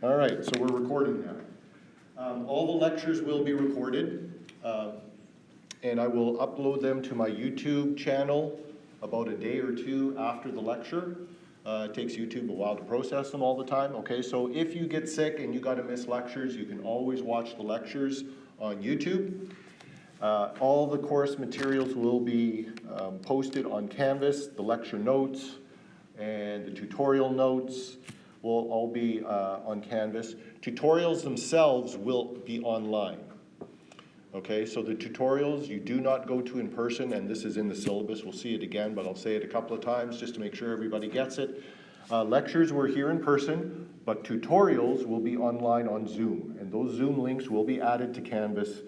All right, so we're recording now. All the lectures will be recorded, and I will upload them to my YouTube channel about a day or two after the lecture. It takes YouTube a while to process them all the time, okay? So if you get sick and you gotta miss lectures, you can always watch the lectures on YouTube. All the course materials will be posted on Canvas. The lecture notes and the tutorial notes will all be on Canvas. Tutorials themselves will be online. Okay, so the tutorials you do not go to in person, and this is in the syllabus, we'll see it again, but I'll say it a couple of times just to make sure everybody gets it. Lectures were here in person, but tutorials will be online on Zoom, and those Zoom links will be added to Canvas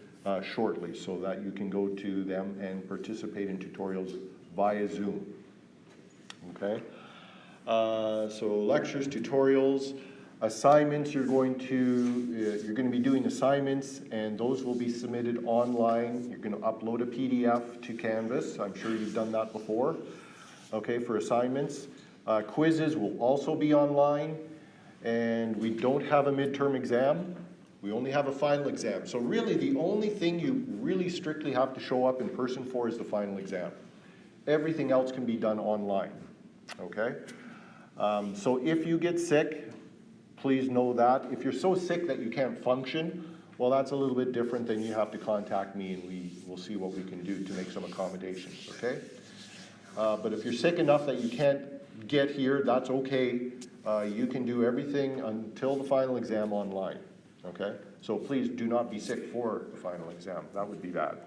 shortly so that you can go to them and participate in tutorials via Zoom. Okay, so lectures, tutorials, assignments, you're going to be doing assignments, and those will be submitted online. You're going to upload a PDF to Canvas. I'm sure you've done that before. Okay, for assignments. Quizzes will also be online, and we don't have a midterm exam. We only have a final exam. So really the only thing you really strictly have to show up in person for is the final exam. Everything else can be done online. Okay? So if you get sick, please know that. If you're so sick that you can't function, well, that's a little bit different. Then you have to contact me, and we will see what we can do to make some accommodations, okay? But if you're sick enough that you can't get here, that's okay. You can do everything until the final exam online, okay? So please do not be sick for the final exam. That would be bad.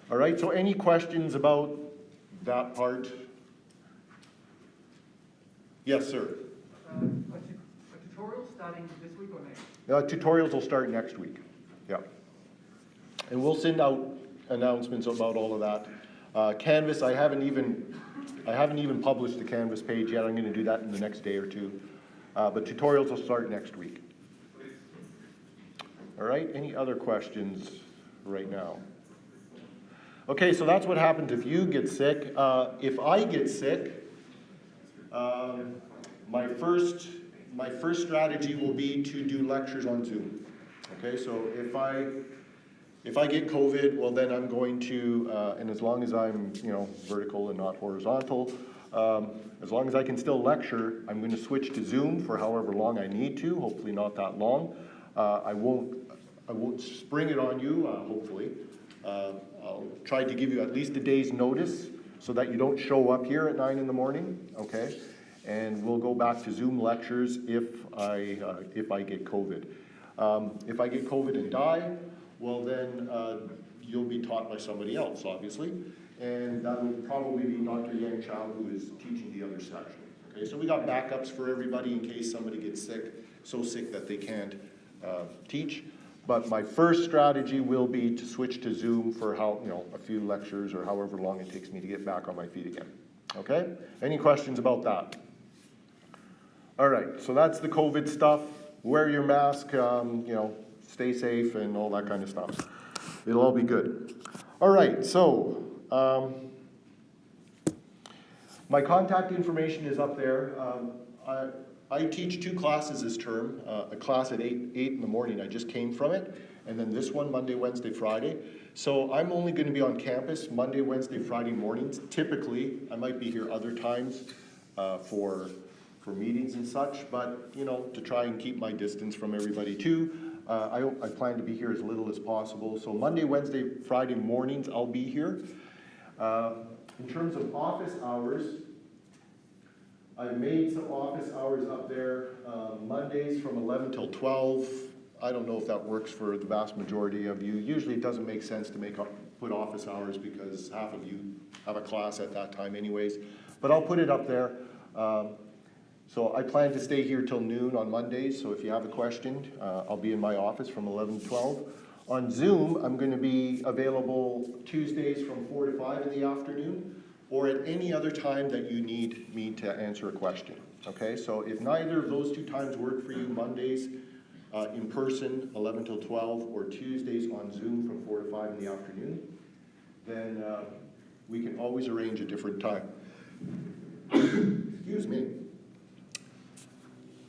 All right, so any questions about that part? Yes, sir. A tutorial starting this week or next? Tutorials will start next week. Yeah. And we'll send out announcements about all of that. Canvas, I haven't even published the Canvas page yet. I'm going to do that in the next day or two. But tutorials will start next week. All right, any other questions right now? Okay, so that's what happens if you get sick. If I get sick, my first strategy will be to do lectures on Zoom. Okay, so if I get COVID, well then I'm going to, and as long as I'm vertical and not horizontal, as long as I can still lecture, I'm going to switch to Zoom for however long I need to. Hopefully not that long. I won't spring it on you. Hopefully, I'll try to give you at least a day's notice so that you don't show up here at 9 in the morning. Okay. And we'll go back to Zoom lectures if I get COVID. If I get COVID and die, well then you'll be taught by somebody else, obviously, and that will probably be Dr. Yang Chow, who is teaching the other section. Okay, so we got backups for everybody in case somebody gets sick, so sick that they can't teach. But my first strategy will be to switch to Zoom for a few lectures or however long it takes me to get back on my feet again. Okay? Any questions about that? All right, so that's the COVID stuff. Wear your mask, stay safe and all that kind of stuff. It'll all be good. All right, so my contact information is up there. I teach 2 classes this term, a class at 8 in the morning. I just came from it, and then this one Monday, Wednesday, Friday. So I'm only going to be on campus Monday, Wednesday, Friday mornings. Typically, I might be here other times for meetings and such, but to try and keep my distance from everybody too. I plan to be here as little as possible. So Monday, Wednesday, Friday mornings I'll be here. In terms of office hours, I've made some office hours up there. Mondays from 11 till 12. I don't know if that works for the vast majority of you. Usually it doesn't make sense to put office hours because half of you have a class at that time anyways. But I'll put it up there. So I plan to stay here till noon on Mondays, so if you have a question, I'll be in my office from 11 to 12. On Zoom, I'm going to be available Tuesdays from 4 to 5 in the afternoon, or at any other time that you need me to answer a question. Okay, so if neither of those 2 times work for you, Mondays in person, 11 till 12, or Tuesdays on Zoom from 4 to 5 in the afternoon, then we can always arrange a different time. Excuse me.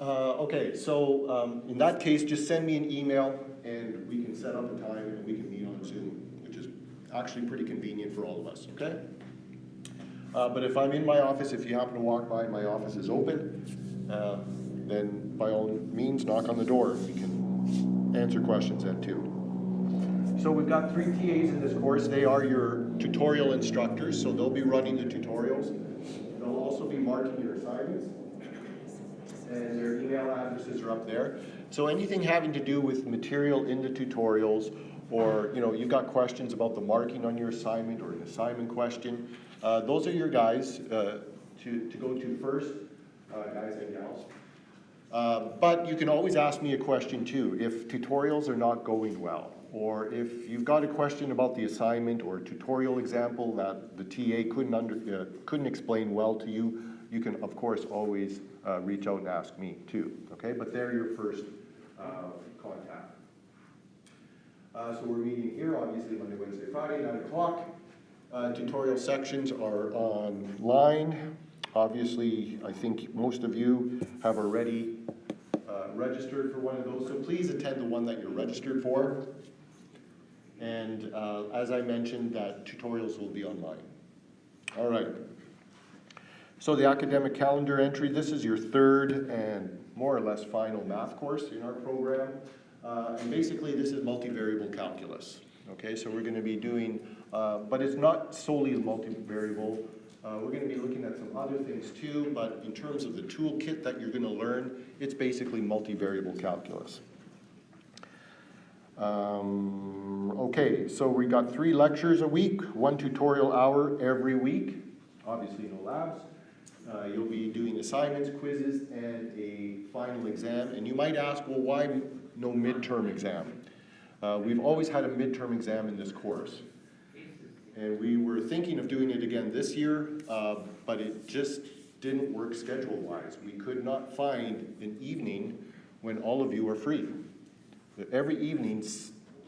Okay, so in that case, just send me an email and we can set up a time and we can meet on Zoom, which is actually pretty convenient for all of us, okay? But if I'm in my office, if you happen to walk by and my office is open, then by all means, knock on the door and we can answer questions then too. So we've got 3 TAs in this course. They are your tutorial instructors, so they'll be running the tutorials. They'll also be marking your assignments, and their email addresses are up there. So anything having to do with material in the tutorials, or you've got questions about the marking on your assignment or an assignment question, those are your guys to go to first, guys and gals. But you can always ask me a question too if tutorials are not going well, or if you've got a question about the assignment or a tutorial example that the TA couldn't explain well to you. You can of course always reach out and ask me too. Okay, but they're your first contact. So we're meeting here obviously Monday, Wednesday, Friday, 9 o'clock. Tutorial sections are online. Obviously, I think most of you have already registered for one of those, so please attend the one that you're registered for. And as I mentioned, that tutorials will be online. All right. So the academic calendar entry, this is your third and more or less final math course in our program. And basically, this is multivariable calculus. Okay, so we're going to be doing, but it's not solely multivariable. We're going to be looking at some other things too, but in terms of the toolkit that you're going to learn, it's basically multivariable calculus. Okay, so we got 3 lectures a week, 1 tutorial hour every week. Obviously no labs. You'll be doing assignments, quizzes, and a final exam. And you might ask, well, why no midterm exam? We've always had a midterm exam in this course. And we were thinking of doing it again this year, but it just didn't work schedule-wise. We could not find an evening when all of you are free. Every evening,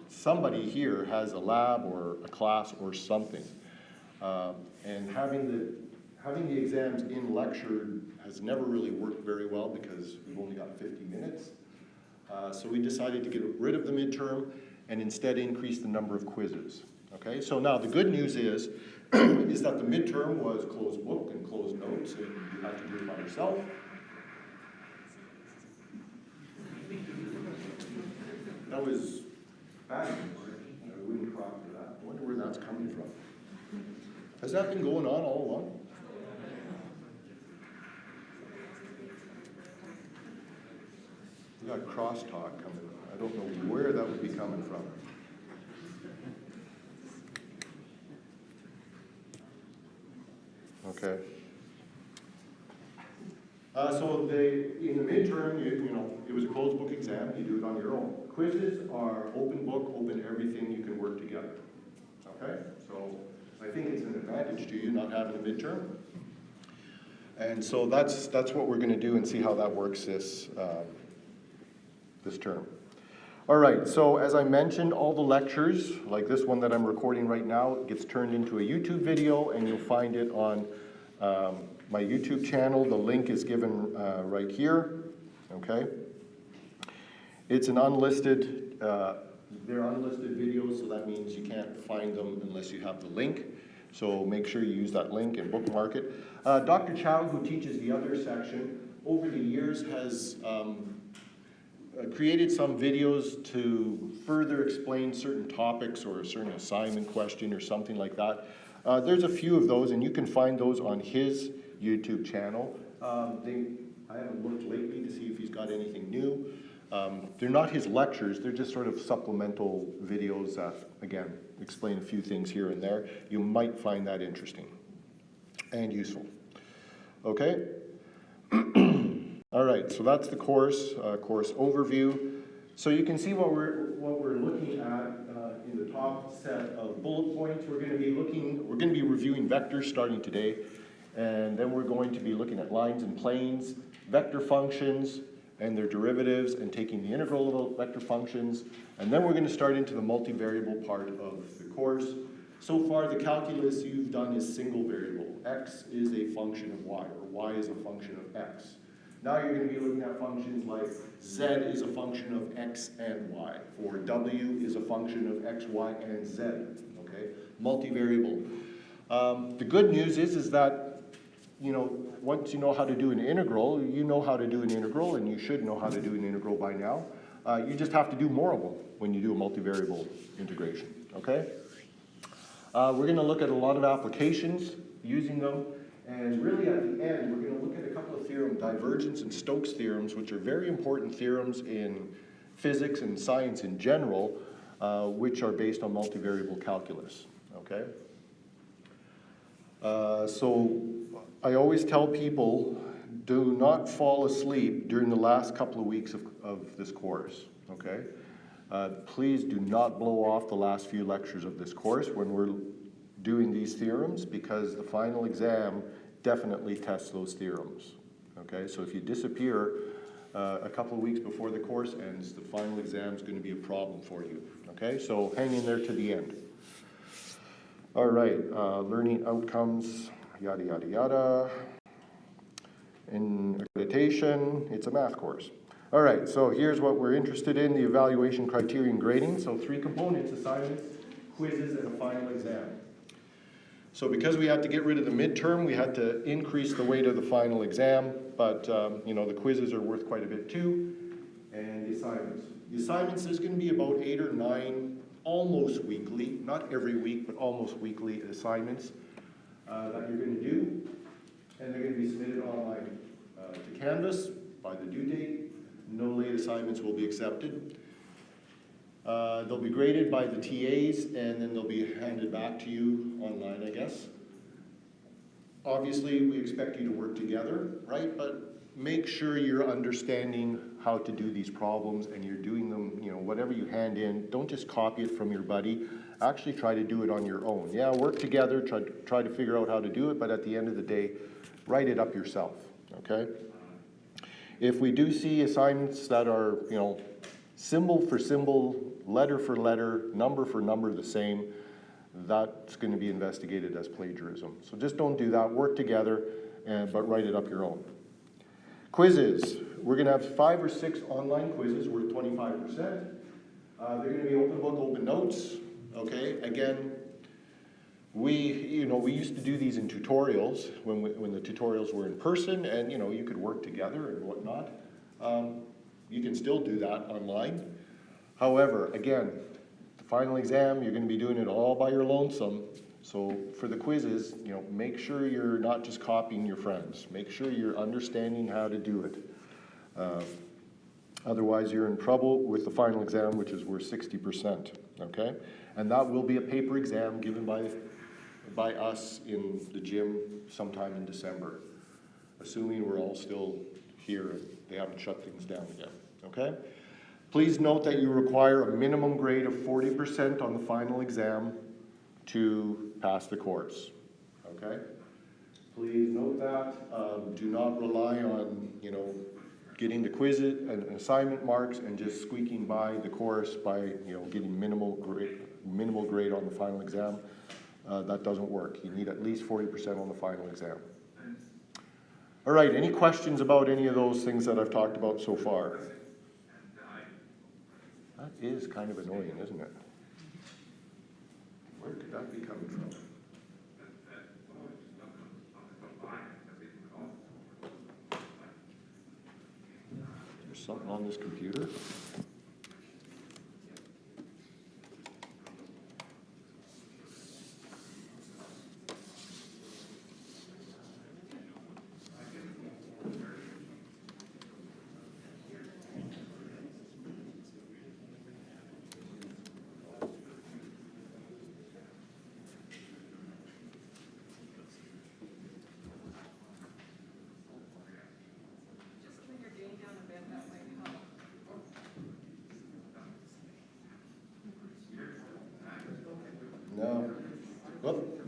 somebody here has a lab or a class or something. And having the exams in lecture has never really worked very well because we've only got 50 minutes. So we decided to get rid of the midterm and instead increase the number of quizzes. Okay, so now the good news is that the midterm was closed book and closed notes, and you have to do it by yourself. That was bad news. I wouldn't cry for that. I wonder where that's coming from. Has that been going on all along? We got crosstalk coming. I don't know where that would be coming from. Okay. So in the midterm, it was a closed book exam. You do it on your own. Quizzes are open book, open everything. You can work together. Okay. So I think it's an advantage to you not having a midterm. And so that's what we're going to do and see how that works this term. All right, so as I mentioned, all the lectures, like this one that I'm recording right now, gets turned into a YouTube video, and you'll find it on my YouTube channel. The link is given right here, okay? It's an unlisted, they're unlisted videos, so that means you can't find them unless you have the link. So make sure you use that link and bookmark it. Dr. Chow, who teaches the other section, over the years has created some videos to further explain certain topics or a certain assignment question or something like that. There's a few of those, and you can find those on his YouTube channel. I haven't looked lately to see if he's got anything new. They're not his lectures, they're just sort of supplemental videos that, again, explain a few things here and there. You might find that interesting and useful. Okay? All right, so that's the course overview. So you can see what we're looking at in the top set of bullet points. We're going to be reviewing vectors starting today, and then we're going to be looking at lines and planes, vector functions and their derivatives, and taking the integral of vector functions, and then we're going to start into the multivariable part of the course. So far, the calculus you've done is single variable. X is a function of y, or y is a function of x. Now you're going to be looking at functions like z is a function of x and y, or w is a function of x, y, and z, okay? Multivariable. The good news is that, you know, once you know how to do an integral, you know how to do an integral, and you should know how to do an integral by now. You just have to do more of them when you do a multivariable integration, okay? We're going to look at a lot of applications using them, and really at the end, we're going to look at a couple of theorems, divergence and Stokes theorems, which are very important theorems in physics and science in general, which are based on multivariable calculus, okay? So I always tell people, do not fall asleep during the last couple of weeks of this course, okay? Please do not blow off the last few lectures of this course when we're doing these theorems, because the final exam definitely tests those theorems, okay? So if you disappear a couple of weeks before the course ends, the final exam is going to be a problem for you, okay? So hang in there to the end. All right, learning outcomes, yada, yada, yada. In accreditation, it's a math course. All right, so here's what we're interested in, the evaluation criteria and grading. So 3 components: assignments, quizzes, and a final exam. So because we had to get rid of the midterm, we had to increase the weight of the final exam, but you know, the quizzes are worth quite a bit too, and the assignments. The assignments, there's going to be about 8 or 9, almost weekly, not every week, but almost weekly assignments that you're going to do, and they're going to be submitted online to Canvas by the due date. No late assignments will be accepted. They'll be graded by the TAs, and then they'll be handed back to you online, I guess. Obviously, we expect you to work together, right? But make sure you're understanding how to do these problems, and you're doing them, you know, whatever you hand in, don't just copy it from your buddy. Actually try to do it on your own. Yeah, work together, try to figure out how to do it, but at the end of the day, write it up yourself, okay? If we do see assignments that are, you know, symbol for symbol, letter for letter, number for number the same, that's going to be investigated as plagiarism. So just don't do that. Work together, but write it up your own. Quizzes. We're going to have 5 or 6 online quizzes worth 25%. They're going to be open book, open notes. Okay. Again, we used to do these in tutorials when the tutorials were in person, and you know, you could work together and whatnot. You can still do that online. However, again, the final exam, you're going to be doing it all by your lonesome. So for the quizzes, you know, make sure you're not just copying your friends. Make sure you're understanding how to do it. Otherwise, you're in trouble with the final exam, which is worth 60%. Okay, and that will be a paper exam given by us in the gym sometime in December, assuming we're all still here and they haven't shut things down again. Okay. Please note that you require a minimum grade of 40% on the final exam to pass the course, okay? Please note that. Do not rely on, you know, getting the quiz and assignment marks and just squeaking by the course by, you know, getting minimal grade on the final exam. That doesn't work. You need at least 40% on the final exam. All right, any questions about any of those things that I've talked about so far? That is kind of annoying, isn't it? Where could that be coming from? There's something on this computer. No. Whoop.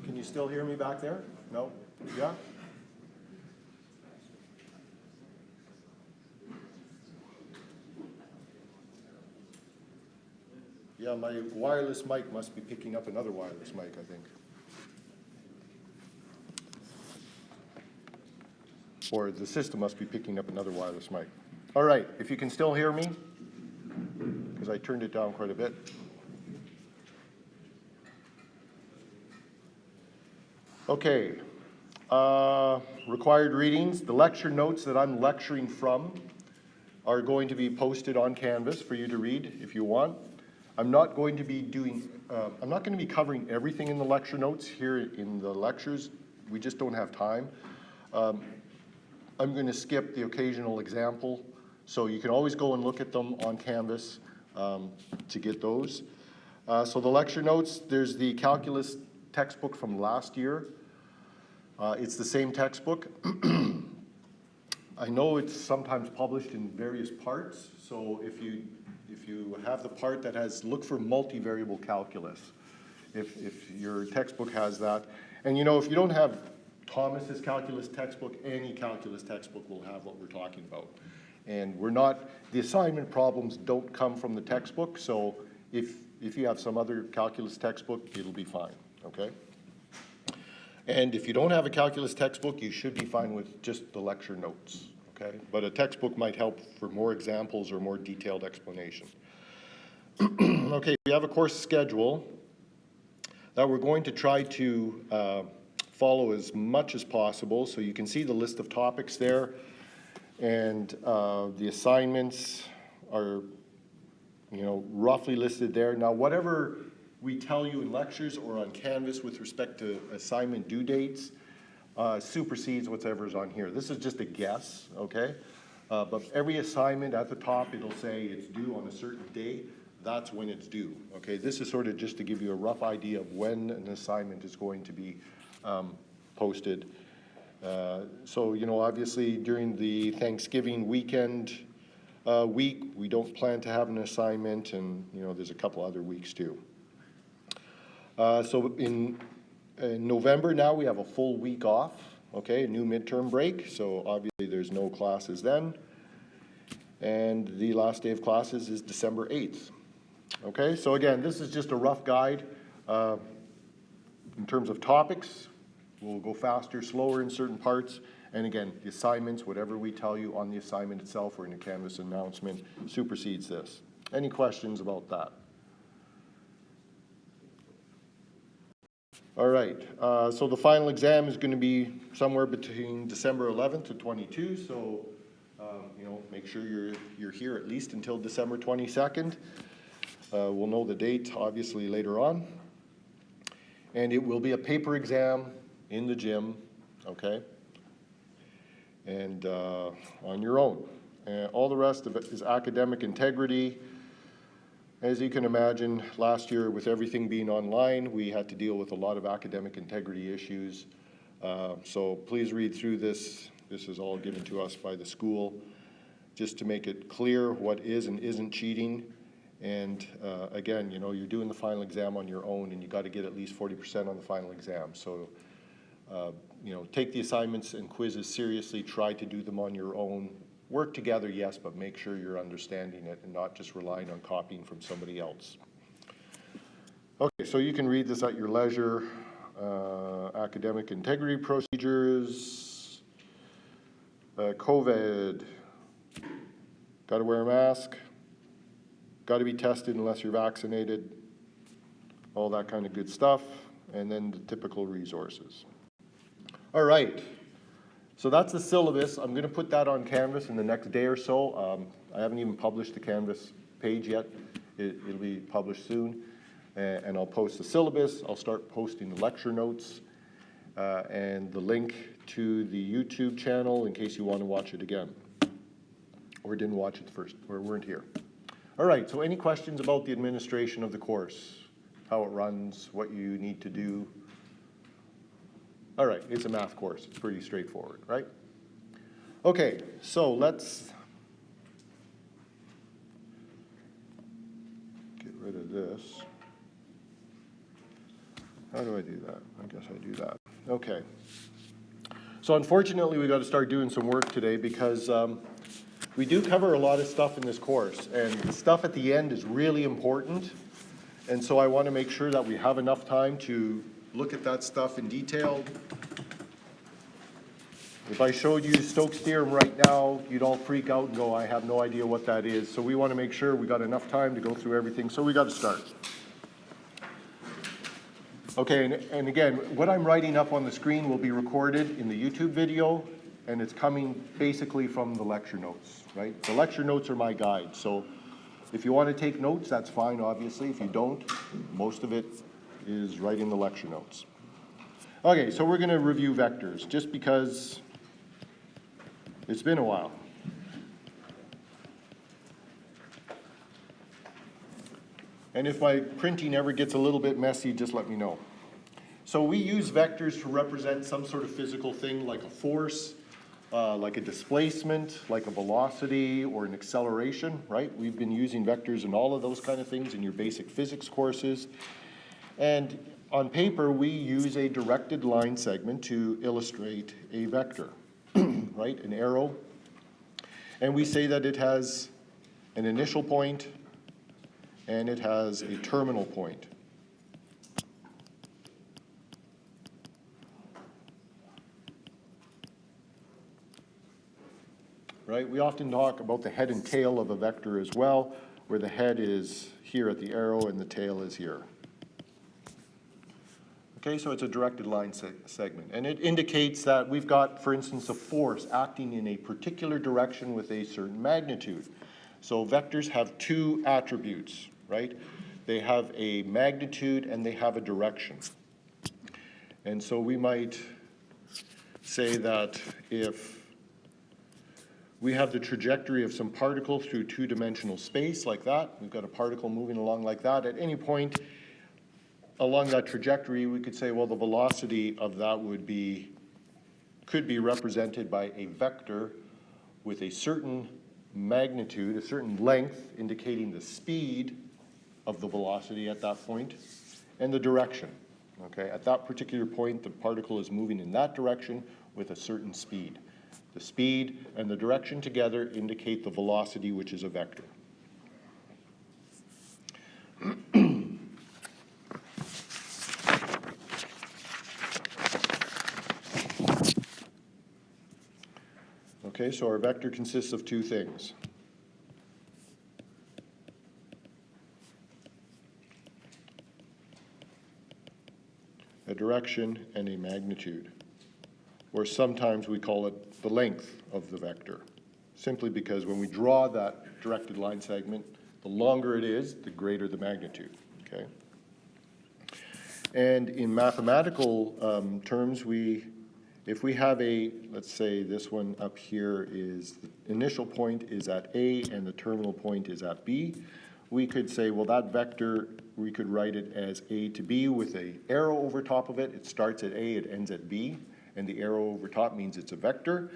Can you still hear me back there? No? Yeah? Yeah, my wireless mic must be picking up another wireless mic, I think. Or the system must be picking up another wireless mic. All right, if you can still hear me, because I turned it down quite a bit. Okay, required readings. The lecture notes that I'm lecturing from are going to be posted on Canvas for you to read if you want. I'm not going to be covering everything in the lecture notes here in the lectures. We just don't have time. I'm going to skip the occasional example, so you can always go and look at them on Canvas to get those. So the lecture notes, there's the calculus textbook from last year. It's the same textbook. I know it's sometimes published in various parts, so if you have the part that has, look for multivariable calculus, if your textbook has that. And you know, if you don't have Thomas's calculus textbook, any calculus textbook will have what we're talking about. And the assignment problems don't come from the textbook, so if you have some other calculus textbook, it'll be fine, okay? And if you don't have a calculus textbook, you should be fine with just the lecture notes, okay? But a textbook might help for more examples or more detailed explanation. Okay, we have a course schedule that we're going to try to follow as much as possible. So you can see the list of topics there, and the assignments are, you know, roughly listed there. Now, whatever we tell you in lectures or on Canvas with respect to assignment due dates supersedes whatever's on here. This is just a guess, okay? But every assignment at the top, it'll say it's due on a certain day. That's when it's due, okay? This is sort of just to give you a rough idea of when an assignment is going to be posted. So, you know, obviously during the Thanksgiving weekend week, we don't plan to have an assignment, and, you know, there's a couple other weeks too. So in November now, we have a full week off, okay, a new midterm break, so obviously there's no classes then. And the last day of classes is December 8th. Okay, so again, this is just a rough guide. In terms of topics, we'll go faster, slower in certain parts. And again, the assignments, whatever we tell you on the assignment itself or in a Canvas announcement, supersedes this. Any questions about that? All right, so the final exam is going to be somewhere between December 11th to 22, so you know, make sure you're here at least until December 22nd. We'll know the date, obviously, later on. And it will be a paper exam in the gym, okay? And on your own. And all the rest of it is academic integrity. As you can imagine, last year with everything being online, we had to deal with a lot of academic integrity issues. So please read through this. This is all given to us by the school, just to make it clear what is and isn't cheating. And again, you know, you're doing the final exam on your own, and you got to get at least 40% on the final exam. So, you know, take the assignments and quizzes seriously. Try to do them on your own. Work together, yes, but make sure you're understanding it and not just relying on copying from somebody else. Okay, so you can read this at your leisure. Academic integrity procedures. COVID. Got to wear a mask. Got to be tested unless you're vaccinated. All that kind of good stuff. And then the typical resources. All right. So that's the syllabus. I'm going to put that on Canvas in the next day or so. I haven't even published the Canvas page yet. It'll be published soon. And I'll post the syllabus. I'll start posting the lecture notes and the link to the YouTube channel in case you want to watch it again or didn't watch it first or weren't here. All right, so any questions about the administration of the course? How it runs, what you need to do? All right, it's a math course. It's pretty straightforward, right? Okay, so let's get rid of this. How do I do that? I guess I do that. Okay. So unfortunately, we got to start doing some work today because we do cover a lot of stuff in this course, and the stuff at the end is really important. And so I want to make sure that we have enough time to look at that stuff in detail. If I showed you Stokes' theorem right now, you'd all freak out and go, I have no idea what that is. So we want to make sure we got enough time to go through everything, so we got to start. Okay, and again, what I'm writing up on the screen will be recorded in the YouTube video, and it's coming basically from the lecture notes, right? The lecture notes are my guide, so if you want to take notes, that's fine, obviously. If you don't, most of it is right in the lecture notes. Okay, so we're going to review vectors, just because it's been a while. And if my printing ever gets a little bit messy, just let me know. So we use vectors to represent some sort of physical thing like a force, like a displacement, like a velocity or an acceleration, right? We've been using vectors and all of those kind of things in your basic physics courses. And on paper, we use a directed line segment to illustrate a vector, right? An arrow. And we say that it has an initial point and it has a terminal point. Right? We often talk about the head and tail of a vector as well, where the head is here at the arrow and the tail is here. Okay, so it's a directed line segment. And it indicates that we've got, for instance, a force acting in a particular direction with a certain magnitude. So vectors have two attributes, right? They have a magnitude and they have a direction. And so we might say that if we have the trajectory of some particle through two-dimensional space like that, we've got a particle moving along like that, at any point along that trajectory, we could say, well, the velocity of that could be represented by a vector with a certain magnitude, a certain length, indicating the speed of the velocity at that point, and the direction. Okay, at that particular point, the particle is moving in that direction with a certain speed. The speed and the direction together indicate the velocity, which is a vector. Okay, so our vector consists of two things. A direction and a magnitude. Or sometimes we call it the length of the vector, simply because when we draw that directed line segment, the longer it is, the greater the magnitude, okay? And in mathematical terms, if we have let's say this one up here is, the initial point is at A and the terminal point is at B, we could say, well, that vector, we could write it as A to B with an arrow over top of it. It starts at A, it ends at B. And the arrow over top means it's a vector.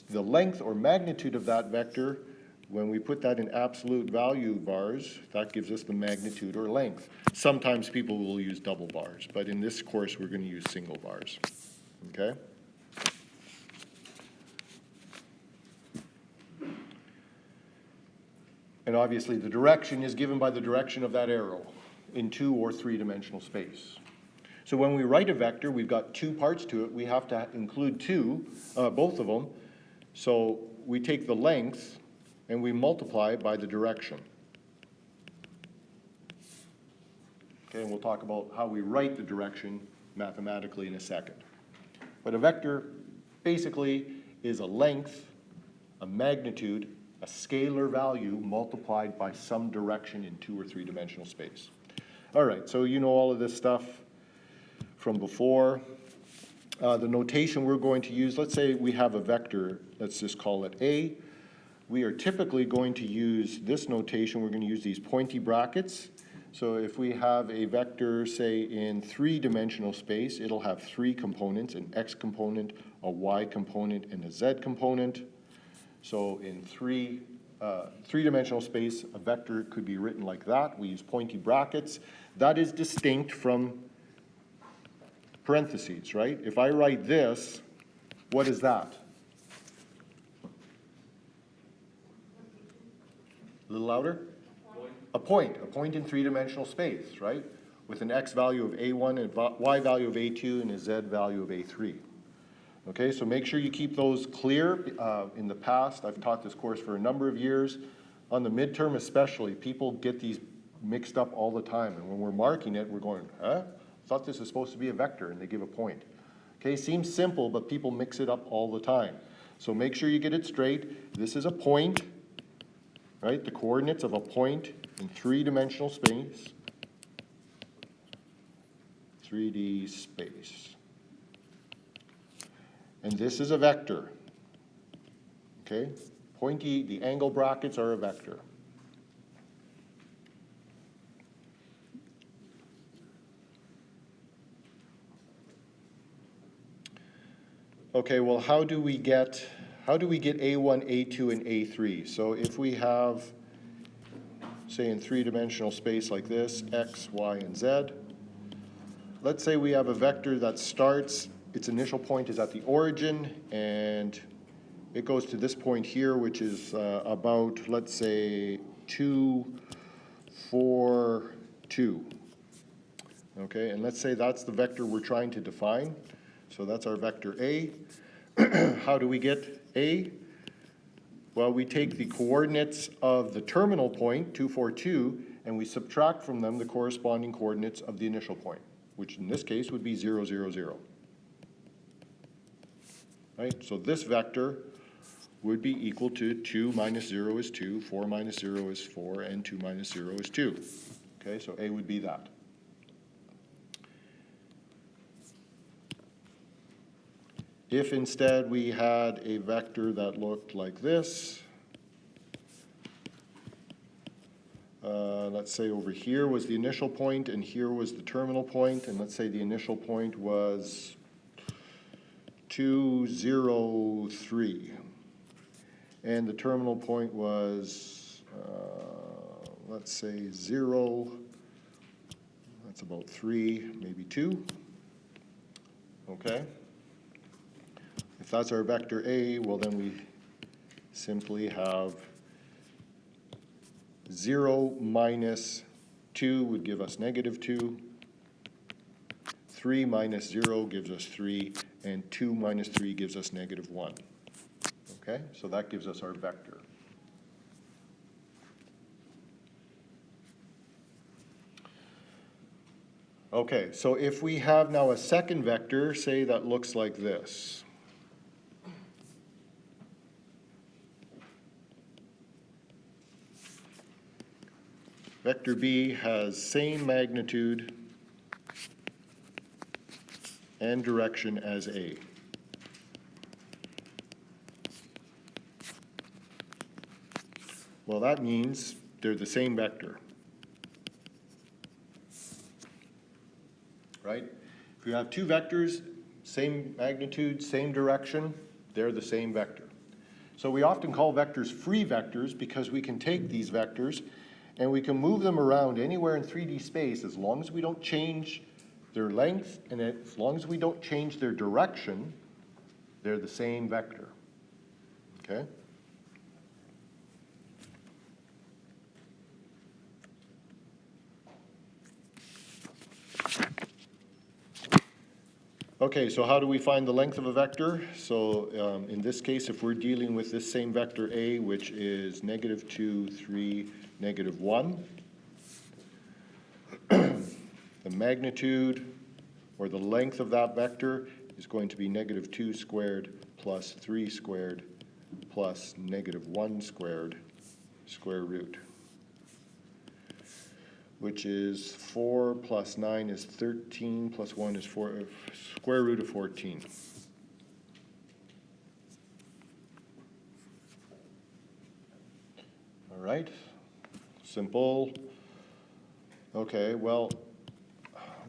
The length or magnitude of that vector, when we put that in absolute value bars, that gives us the magnitude or length. Sometimes people will use double bars, but in this course we're going to use single bars. Okay? And obviously the direction is given by the direction of that arrow in two or three-dimensional space. So when we write a vector, we've got two parts to it. We have to include both of them. So we take the length and we multiply it by the direction. Okay, and we'll talk about how we write the direction mathematically in a second. But a vector basically is a length, a magnitude, a scalar value multiplied by some direction in two or three-dimensional space. All right, so you know all of this stuff from before. The notation we're going to use, let's say we have a vector, let's just call it A. We are typically going to use this notation. We're going to use these pointy brackets. So if we have a vector, say, in three-dimensional space, it'll have three components, an x component, a y component, and a z component. So in three-dimensional space, a vector could be written like that. We use pointy brackets. That is distinct from parentheses, right? If I write this, What is that? A little louder? A point in three-dimensional space, right? With an x value of a1, and y value of a2, and a z value of a3. Okay, so make sure you keep those clear. In the past, I've taught this course for a number of years. On the midterm especially, people get these mixed up all the time. And when we're marking it, we're going, huh? I thought this was supposed to be a vector, and they give a point. Okay, seems simple, but people mix it up all the time. So make sure you get it straight. This is a point, right? The coordinates of a point in three-dimensional space. 3D space. And this is a vector. Okay? Pointy, the angle brackets are a vector. Okay, well, how do we get A1, A2, and A3? So if we have, say, in three-dimensional space like this, X, Y, and Z, let's say we have a vector that starts, its initial point is at the origin, and it goes to this point here, which is about, let's say, 2, 4, 2. Okay, and let's say that's the vector we're trying to define. So that's our vector A. How do we get A? Well, we take the coordinates of the terminal point, 2, 4, 2, and we subtract from them the corresponding coordinates of the initial point, which in this case would be 0, 0, 0. Right? So this vector would be equal to 2 minus 0 is 2, 4 minus 0 is 4, and 2 minus 0 is 2. Okay, so A would be that. If instead we had a vector that looked like this, let's say over here was the initial point and here was the terminal point, and let's say the initial point was 2, 0, 3. And the terminal point was, let's say 0, that's about 3, maybe 2, okay? If that's our vector A, well then we simply have 0 minus 2 would give us negative 2, 3 minus 0 gives us 3, and 2 minus 3 gives us negative 1. Okay, so that gives us our vector. Okay, so if we have now a second vector, say that looks like this. Vector B has same magnitude and direction as A. Well, that means they're the same vector, right? If you have two vectors, same magnitude, same direction, they're the same vector. So we often call vectors free vectors because we can take these vectors and we can move them around anywhere in 3D space as long as we don't change their length and as long as we don't change their direction, they're the same vector, okay? Okay, so how do we find the length of a vector? So in this case, if we're dealing with this same vector A, which is negative 2, 3, negative 1, the magnitude or the length of that vector is going to be negative 2 squared plus 3 squared plus negative 1 squared square root, which is 4 plus 9 is 13 plus 1 is 4, square root of 14. All right, simple. Okay, well,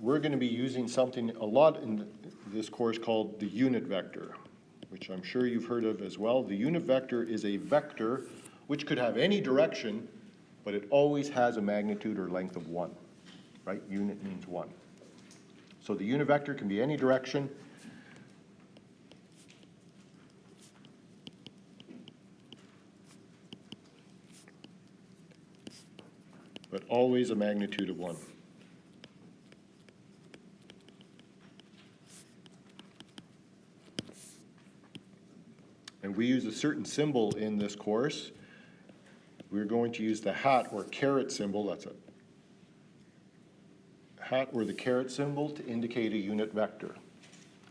we're going to be using something a lot in this course called the unit vector, which I'm sure you've heard of as well. The unit vector is a vector which could have any direction, but it always has a magnitude or length of 1, right? Unit means 1. So the unit vector can be any direction. but always a magnitude of 1. And we use a certain symbol in this course. We're going to use the hat or caret symbol, that's a hat or the caret symbol to indicate a unit vector.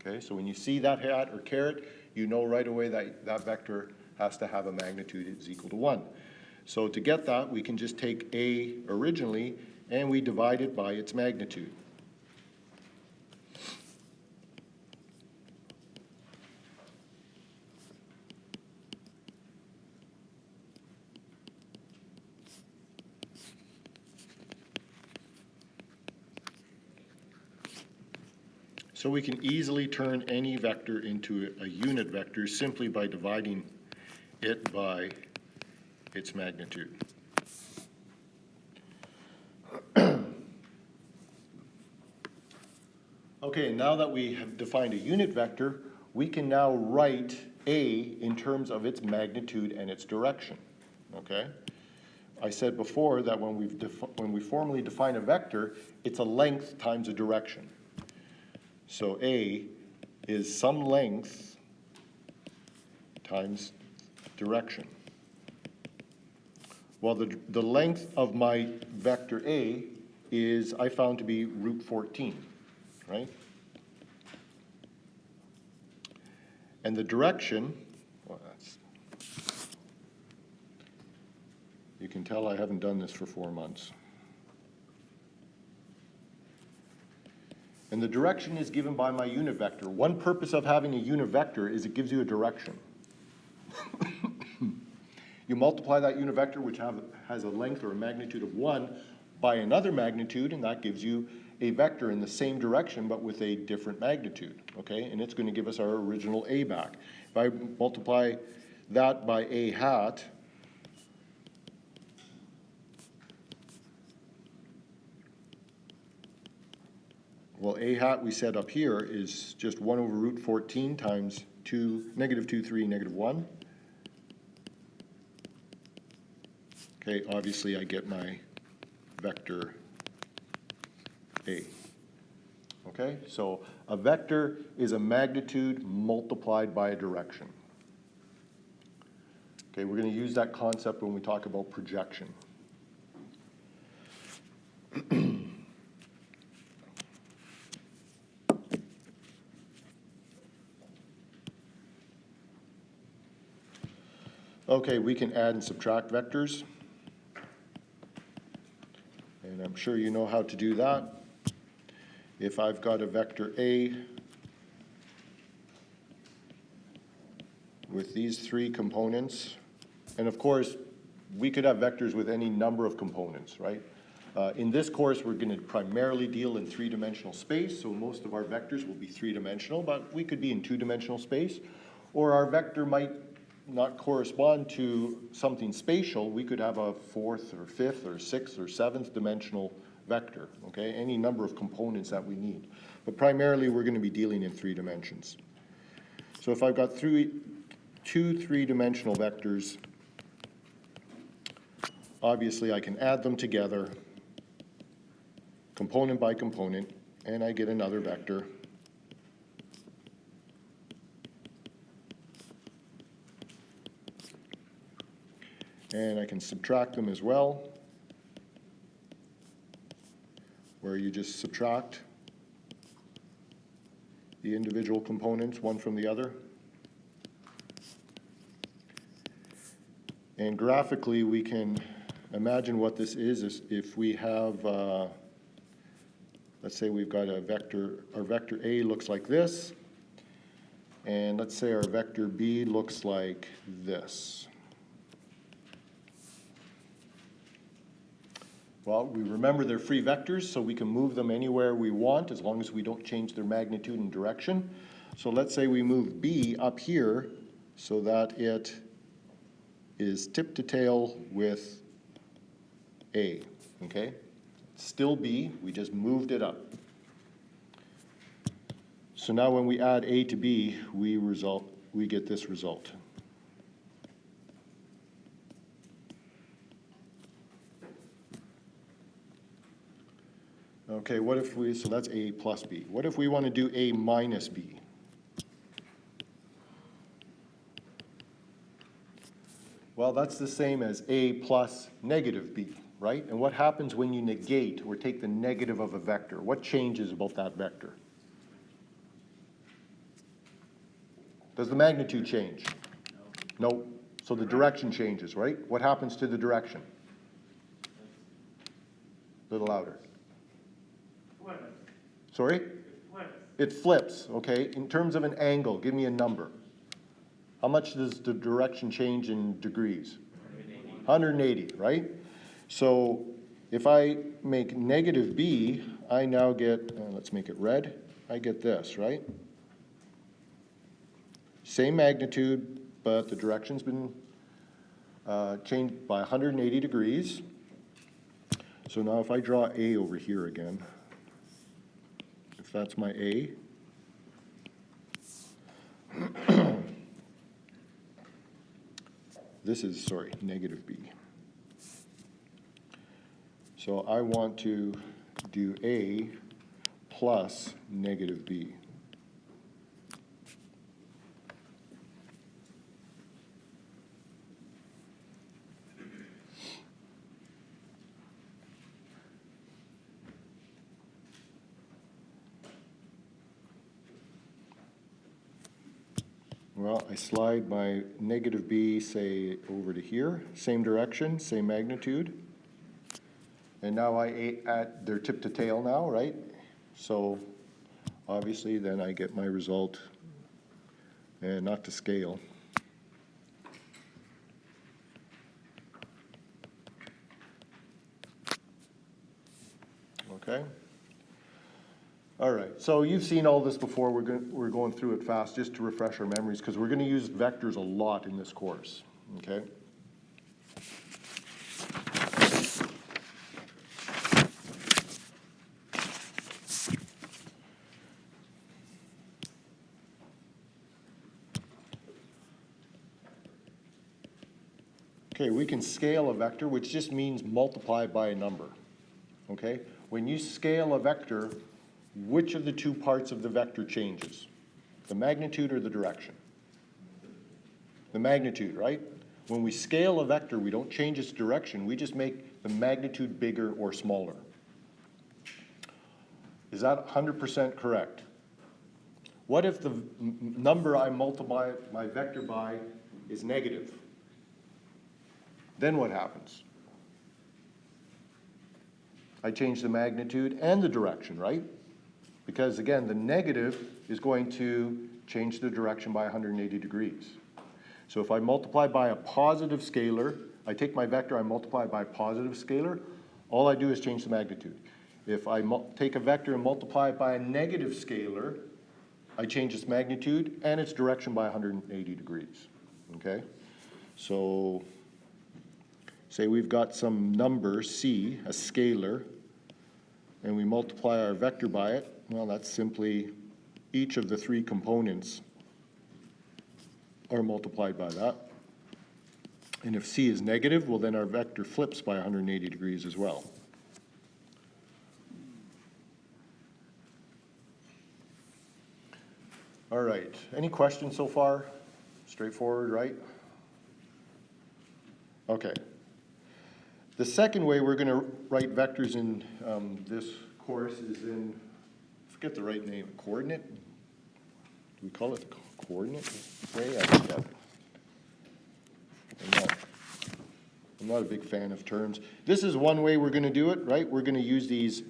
Okay, so when you see that hat or caret, you know right away that that vector has to have a magnitude is equal to 1. So to get that, we can just take A originally and we divide it by its magnitude. So we can easily turn any vector into a unit vector simply by dividing it by its magnitude. Okay, now that we have defined a unit vector, we can now write A in terms of its magnitude and its direction. Okay? I said before that when we formally define a vector, it's a length times a direction. So A is some length times direction. Well, the length of my vector A is, I found to be root 14, right? And the direction, well, you can tell I haven't done this for 4 months. And the direction is given by my unit vector. One purpose of having a unit vector is it gives you a direction. You multiply that unit vector, which has a length or a magnitude of 1, by another magnitude, and that gives you a vector in the same direction but with a different magnitude, okay? And it's going to give us our original A back. If I multiply that by A hat, well, A hat we said up here is just 1 over root 14 times 2, negative 2, 3, negative 1. Okay, obviously I get my vector A. Okay, so a vector is a magnitude multiplied by a direction. Okay, we're going to use that concept when we talk about projection. Okay, we can add and subtract vectors. And I'm sure you know how to do that. If I've got a vector A with these 3 components, and of course, we could have vectors with any number of components, right? In this course, we're going to primarily deal in 3-dimensional space, so most of our vectors will be 3-dimensional, but we could be in 2-dimensional space, or our vector might not correspond to something spatial. We could have a 4th or 5th or 6th or 7th dimensional vector, okay? Any number of components that we need. But primarily, we're going to be dealing in 3 dimensions. So if I've got 2 3-dimensional vectors, obviously I can add them together, component by component, and I get another vector. And I can subtract them as well, where you just subtract the individual components one from the other. And graphically, we can imagine what this is if we have, let's say we've got a vector, our vector A looks like this, and let's say our vector B looks like this. Well, we remember they're free vectors, so we can move them anywhere we want as long as we don't change their magnitude and direction. So let's say we move B up here so that it is tip to tail with A, okay? Still B, we just moved it up. So now when we add A to B, we get this result. Okay, what if we, so that's A plus B. What if we want to do A minus B? Well, that's the same as A plus negative B, right? And what happens when you negate or take the negative of a vector? What changes about that vector? Does the magnitude change? No. So the direction changes, right? What happens to the direction? A little louder. Sorry? It flips, okay? In terms of an angle, give me a number. How much does the direction change in degrees? 180, right? So if I make negative b, I now get, let's make it red, I get this, right? Same magnitude, but the direction's been changed by 180 degrees. So now if I draw A over here again, if that's my A, this is, sorry, negative B. So I want to do A plus negative B. Well, I slide my negative b, say, over to here. Same direction, same magnitude. And now I add their tip to tail now, right? So obviously then I get my result, and not to scale. Okay? All right, so you've seen all this before. We're going through it fast just to refresh our memories because we're going to use vectors a lot in this course, okay? Okay, we can scale a vector, which just means multiply by a number, okay? When you scale a vector, which of the two parts of the vector changes? The magnitude or the direction? The magnitude, right? When we scale a vector, we don't change its direction, we just make the magnitude bigger or smaller. Is that 100% correct? What if the number I multiply my vector by is negative? Then what happens? I change the magnitude and the direction, right? Because again, the negative is going to change the direction by 180 degrees. So if I multiply by a positive scalar, I take my vector, I multiply by a positive scalar, all I do is change the magnitude. If I take a vector and multiply it by a negative scalar, I change its magnitude and its direction by 180 degrees, okay? So say we've got some number, C, a scalar, and we multiply our vector by it. Well, that's simply each of the three components are multiplied by that. And if C is negative, well then our vector flips by 180 degrees as well. All right, any questions so far? Straightforward, right? Okay. The second way we're going to write vectors in this course is in, I forget the right name, coordinate? Do we call it the coordinate way? I think I'm not a big fan of terms. This is one way we're going to do it, right? We're going to use these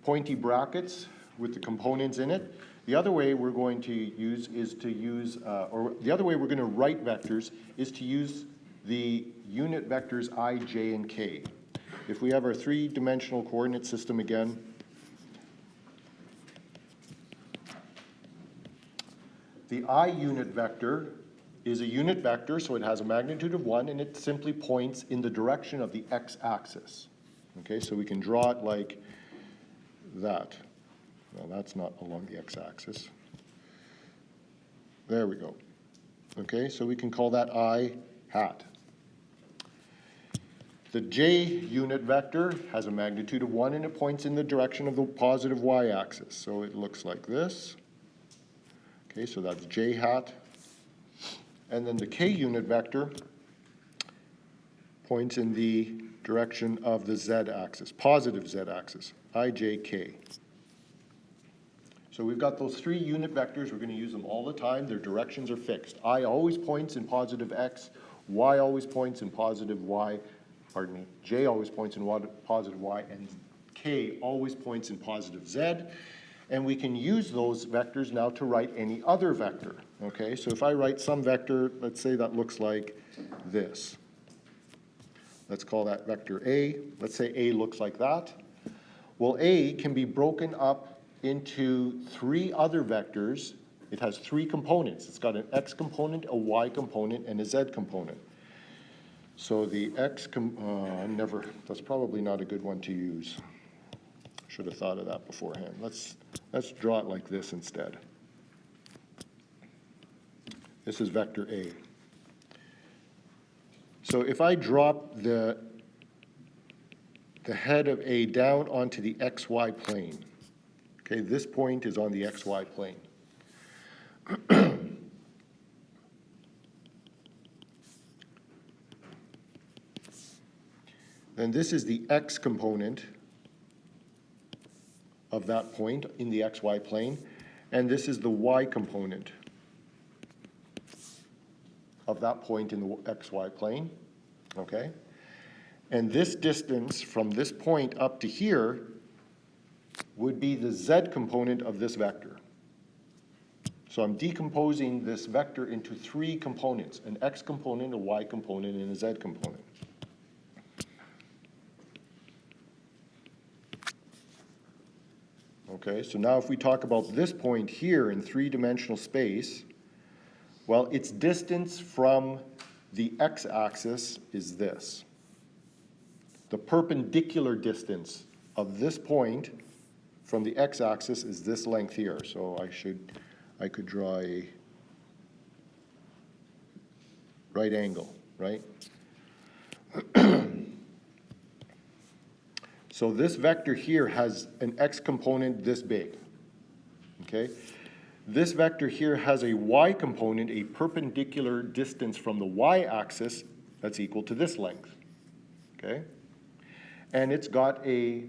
pointy brackets with the components in it. The other way we're going to use is to use, or the other way we're going to write vectors is to use the unit vectors I, j, and k. If we have our three-dimensional coordinate system again, the I unit vector is a unit vector, so it has a magnitude of 1, and it simply points in the direction of the x-axis. Okay, so we can draw it like that. Well, that's not along the x-axis. There we go. Okay, so we can call that I hat. The j unit vector has a magnitude of 1 and it points in the direction of the positive y-axis. So it looks like this. Okay, so that's j hat. And then the k unit vector points in the direction of the z-axis, positive z-axis, ijk. So we've got those 3 unit vectors. We're going to use them all the time. Their directions are fixed. I always points in positive x, y always points in positive y, pardon me, j always points in positive y, and k always points in positive z. And we can use those vectors now to write any other vector. Okay, so if I write some vector, let's say that looks like this. Let's call that vector A. Let's say A looks like that. Well, A can be broken up into 3 other vectors. It has 3 components. It's got an x component, a y component, and a z component. So the x, that's probably not a good one to use. Should have thought of that beforehand. Let's draw it like this instead. This is vector A. So if I drop the head of A down onto the xy plane, okay, this point is on the xy plane. Then this is the x component of that point in the xy plane, and this is the y component of that point in the xy plane, okay? And this distance from this point up to here would be the z component of this vector. So I'm decomposing this vector into 3 components, an x component, a y component, and a z component. Okay, so now if we talk about this point here in 3-dimensional space, well, its distance from the x-axis is this. The perpendicular distance of this point from the x-axis is this length here. So I could draw a right angle, right? So this vector here has an x component this big, okay? This vector here has a y component, a perpendicular distance from the y-axis that's equal to this length, okay? And it's got a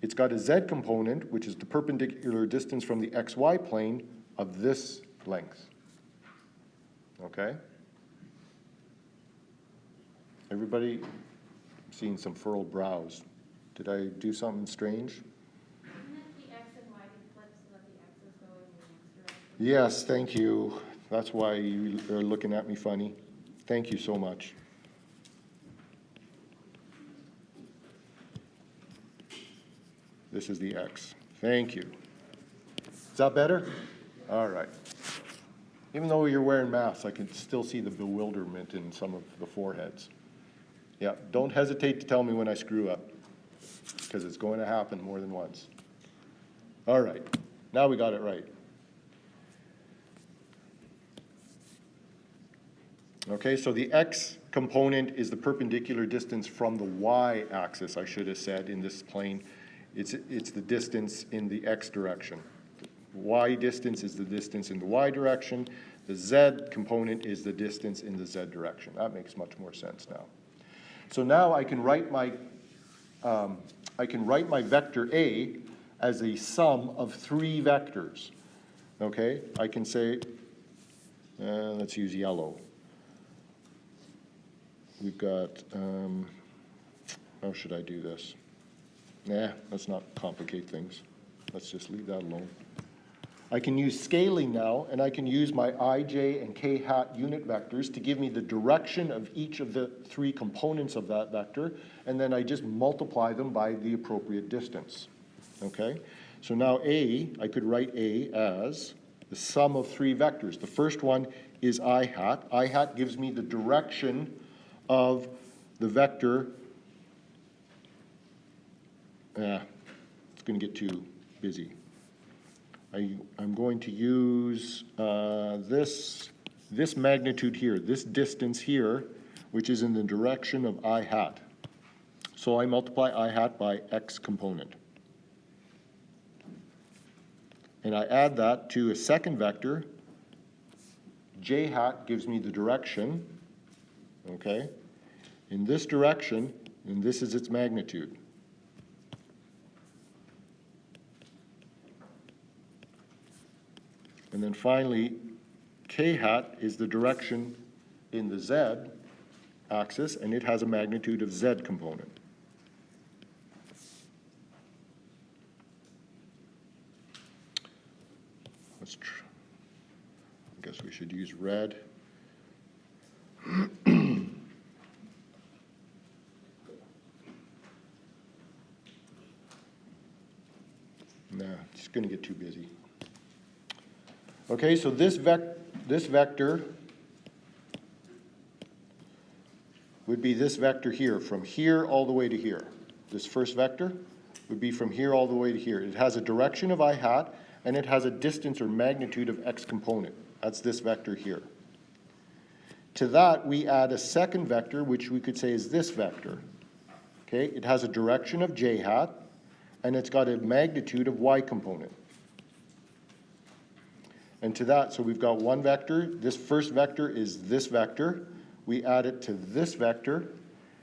z component, which is the perpendicular distance from the xy plane of this length, okay? Everybody? Seeing some furrowed brows. Did I do something strange? Isn't it the x and y can flip so that the x is going in the next direction? Yes, thank you. That's why you are looking at me funny. Thank you so much. This is the x. Thank you. Is that better? All right. Even though you're wearing masks, I can still see the bewilderment in some of the foreheads. Yeah, don't hesitate to tell me when I screw up, because it's going to happen more than once. All right, now we got it right. Okay, so the x component is the perpendicular distance from the y-axis, I should have said, in this plane. It's the distance in the x direction. Y distance is the distance in the y direction. The z component is the distance in the z direction. That makes much more sense now. So now I can write my vector A as a sum of 3 vectors. Okay, I can say, let's use yellow. We've got, how should I do this? Nah, let's not complicate things. Let's just leave that alone. I can use scaling now, and I can use my I, j, and k hat unit vectors to give me the direction of each of the 3 components of that vector, and then I just multiply them by the appropriate distance. Okay? So now A, I could write A as the sum of 3 vectors. The first one is I hat. I hat gives me the direction of the vector. It's going to get too busy. I'm going to use this magnitude here, this distance here, which is in the direction of I hat. So I multiply I hat by x component. And I add that to a second vector. J hat gives me the direction, okay, in this direction, and this is its magnitude. And then finally, K hat is the direction in the Z axis, and it has a magnitude of Z component. I guess we should use red. Nah, it's going to get too busy. Okay, so this vector would be this vector here, from here all the way to here. This first vector would be from here all the way to here. It has a direction of I hat, and it has a distance or magnitude of x component. That's this vector here. To that, we add a second vector, which we could say is this vector. Okay, it has a direction of j hat, and it's got a magnitude of y component. And to that, so we've got one vector. This first vector is this vector. We add it to this vector,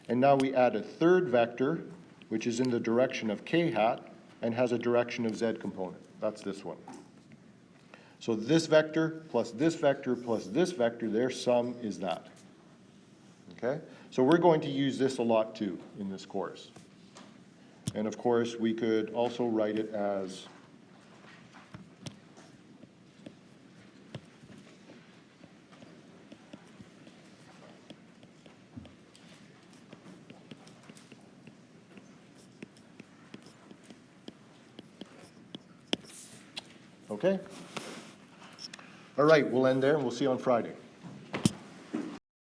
and now we add a third vector, which is in the direction of k hat, and has a direction of z component. That's this one. So this vector plus this vector plus this vector, their sum is that. Okay? So we're going to use this a lot too in this course. And of course, we could also write it as okay? All right, we'll end there and we'll see you on Friday.